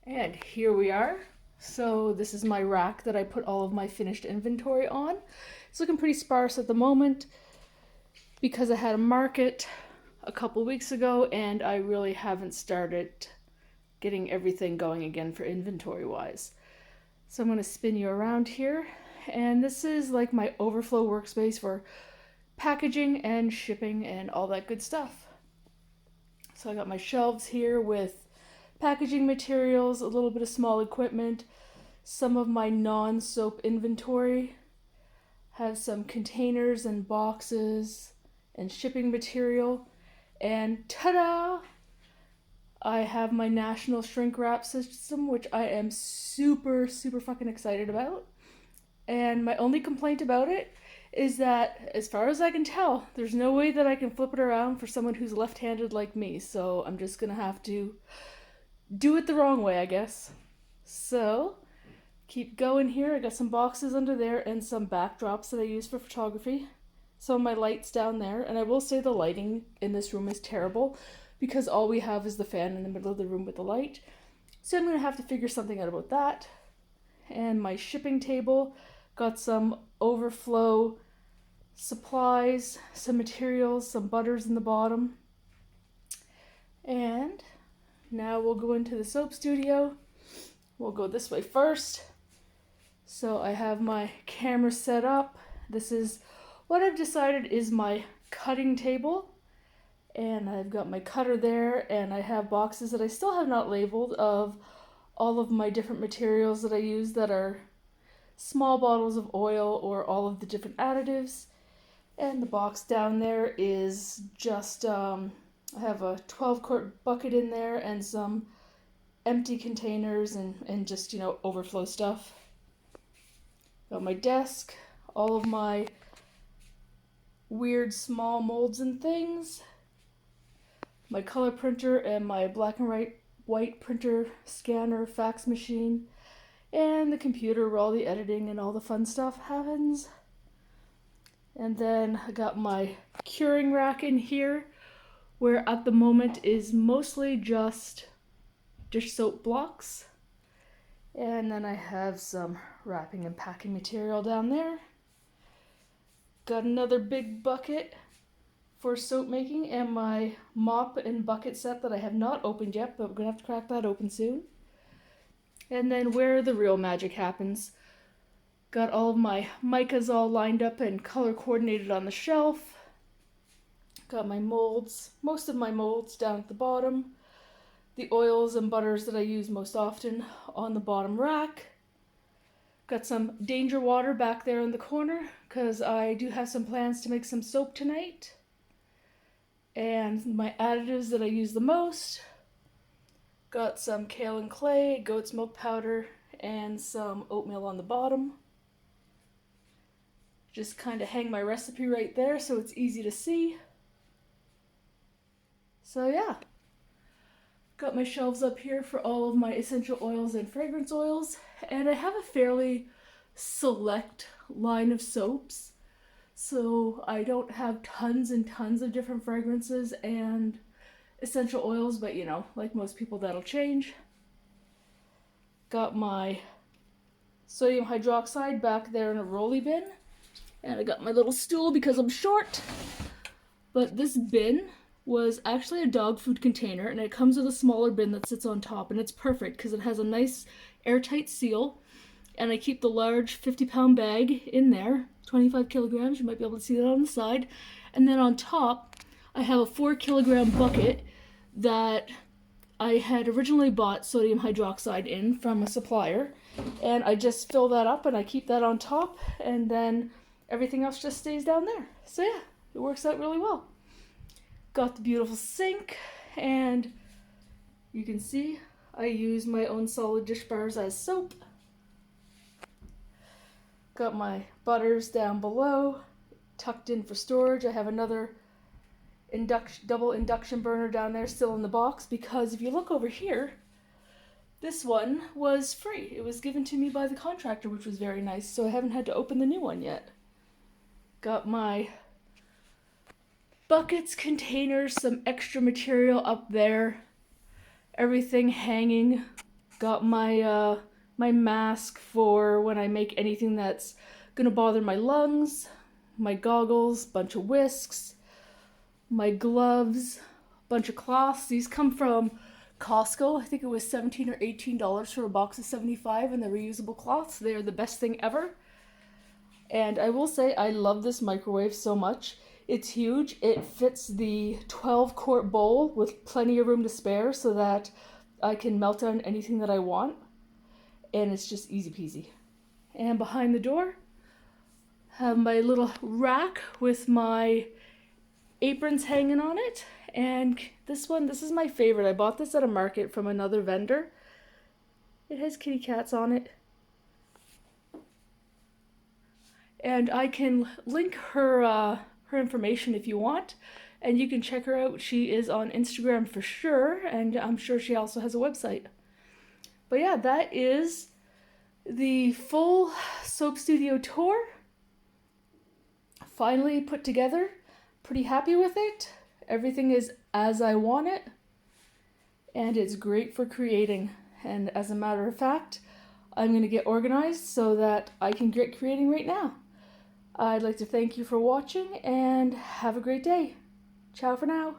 And here we are. So this is my rack that I put all of my finished inventory on. It's looking pretty sparse at the moment because I had a market a couple weeks ago and I really haven't started getting everything going again for inventory wise. So I'm going to spin you around here, and this is like my overflow workspace for packaging and shipping and all that good stuff. So I got my shelves here with packaging materials, a little bit of small equipment, some of my non-soap inventory, have some containers and boxes and shipping material, and ta-da! I have my national shrink wrap system, which I am super fucking excited about. And my only complaint about it is that, as far as I can tell, there's no way that I can flip it around for someone who's left-handed like me, so I'm just gonna have to do it the wrong way, I guess. So, keep going here. I got some boxes under there and some backdrops that I use for photography. Some of my lights down there, and I will say the lighting in this room is terrible because all we have is the fan in the middle of the room with the light. So I'm gonna have to figure something out about that. And my shipping table, got some overflow supplies, some materials, some butters in the bottom. And now we'll go into the soap studio. We'll go this way first. So I have my camera set up. This is what I've decided is my cutting table. And I've got my cutter there, and I have boxes that I still have not labeled of all of my different materials that I use that are small bottles of oil or all of the different additives. And the box down there is just, I have a 12-quart bucket in there and some empty containers and just, overflow stuff. Got my desk, all of my weird small molds and things, my color printer and my black and white printer, scanner, fax machine, and the computer where all the editing and all the fun stuff happens. And then I got my curing rack in here, where at the moment is mostly just dish soap blocks. And then I have some wrapping and packing material down there. Got another big bucket for soap making and my mop and bucket set that I have not opened yet, but we're gonna have to crack that open soon. And then where the real magic happens, got all of my micas all lined up and color coordinated on the shelf. Got my molds, most of my molds down at the bottom. The oils and butters that I use most often on the bottom rack. Got some danger water back there in the corner because I do have some plans to make some soap tonight. And my additives that I use the most. Got some kale and clay, goat's milk powder, and some oatmeal on the bottom. Just kind of hang my recipe right there so it's easy to see. So yeah. Got my shelves up here for all of my essential oils and fragrance oils. And I have a fairly select line of soaps. So I don't have tons and tons of different fragrances and essential oils, but like most people, that'll change. Got my sodium hydroxide back there in a rolly bin. And I got my little stool because I'm short. But this bin was actually a dog food container, and it comes with a smaller bin that sits on top, and it's perfect because it has a nice airtight seal. And I keep the large 50-pound bag in there, 25 kilograms, you might be able to see that on the side. And then on top, I have a 4-kilogram bucket that I had originally bought sodium hydroxide in from a supplier. And I just fill that up and I keep that on top, and then everything else just stays down there. So yeah, it works out really well. Got the beautiful sink, and you can see I use my own solid dish bars as soap. Got my butters down below, tucked in for storage. I have another double induction burner down there still in the box because if you look over here, this one was free. It was given to me by the contractor, which was very nice, so I haven't had to open the new one yet. Got my buckets, containers, some extra material up there, everything hanging. got my my mask for when I make anything that's gonna bother my lungs, my goggles, bunch of whisks, my gloves, bunch of cloths. These come from Costco. I think it was $17 or $18 for a box of 75, and they're reusable cloths. They are the best thing ever. And I will say I love this microwave so much. It's huge. It fits the 12-quart bowl with plenty of room to spare so that I can melt down anything that I want. And it's just easy peasy. And behind the door, have my little rack with my aprons hanging on it. And this is my favorite. I bought this at a market from another vendor. It has kitty cats on it. And I can link her information if you want. And you can check her out. She is on Instagram for sure. And I'm sure she also has a website. But yeah, that is the full soap studio tour. Finally put together. Pretty happy with it. Everything is as I want it. And it's great for creating. And as a matter of fact, I'm going to get organized so that I can get creating right now. I'd like to thank you for watching and have a great day. Ciao for now.